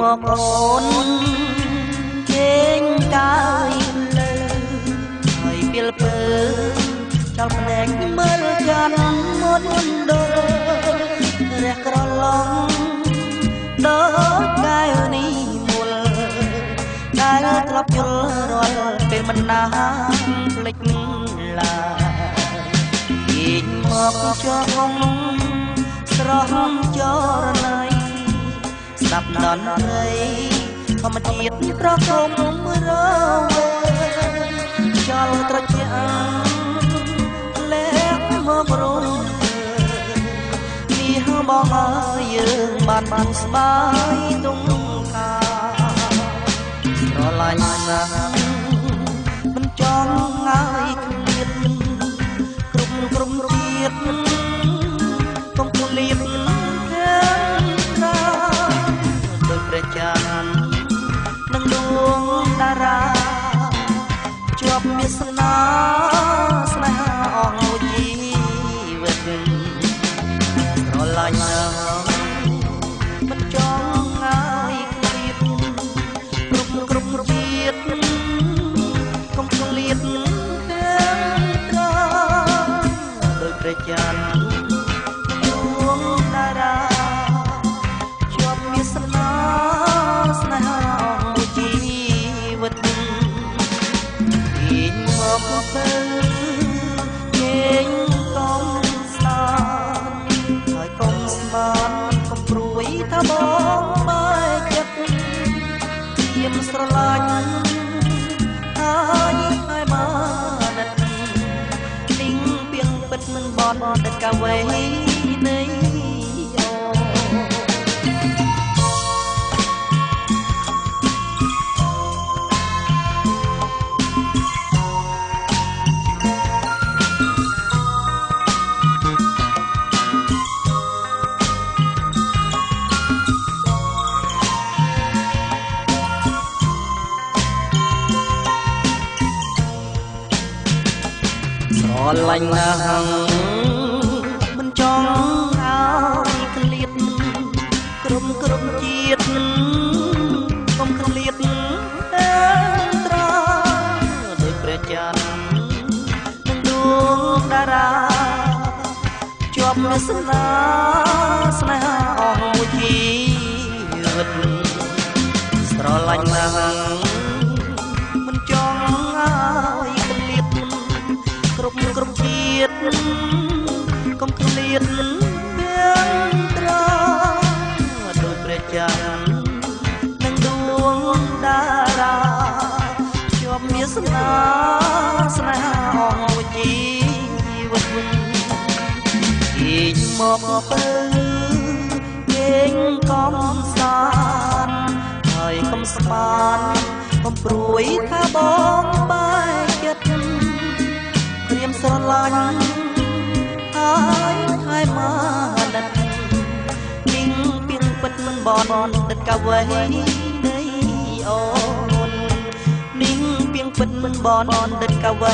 មកអូនជេងកាយលើហើយពីលពើចោលភ្នែកមើលកាន់មុនដូររះក្រឡងដូចកាយនេះមូលដែលធ្លាប់យល់រាល់ពេលមិនណាភ្លេចឡើយជេងមកចោលស្រស់ចរណៃស្ដាប់តន្ត្រីធម្មជាតិប្រគំរវេចលត្រជាលែកមករំនេះបងអើយយើងបានស្បាយទុំខាស្រឡាញ់ណាស់មិនចង់ងាយគ្លៀតក្រុមជាតិកុំគលៀបព្រះច័ន្ទនឹងដួងតារាជាប់វាសនាស្នេហាអស់មួយជីវិតស្រឡាញ់ណាស់មិនចង់ងាយឃ្លាតគ្រប់ជាតិកុំឃ្លាតទាំងត្រង់ដោយព្រះច័ន្ទដួងតារាជាប់វាសនាស្នេហាអស់ជីវិតមកទៅជេងកុំសានហើយកុំស្មានកុំព្រួយថាបងបែកចិត្តខ្ញុំស្រឡាញ់ហើយមកណិតទិញពីងពិតមិនបនតែកាវេនៃស្រឡាញ់ណាស់មិនចង់ឲ្យឃ្លាតក្រុមជាតិកុំឃ្លាតទាំងត្រង់ដោយព្រះច័ន្ទនឹងដួងតារាជាប់វាសនាស្នេហាអស់មួយជីវិតស្រឡាញ់ណាស់មិនចង់ឲ្យឃ្លាតគ្រប់ជាតិកុំឃ្លាតទាំងត្រង់ដោយព្រះច័ន្ទនឹងដួងតារាជាប់វាសនាស្នេហាអស់មួយជីវិតជេងមកទៅជេងកំសាន្តហើយកុំស្មានកុំព្រួយថាបងបែកចិត្តព្រាមស្រឡាញ់ហើយមកដិតមីងពីងពិតមិនបនដិតកាវេនៃអូនមីងពីងពិតមិនបនដិតកាវេ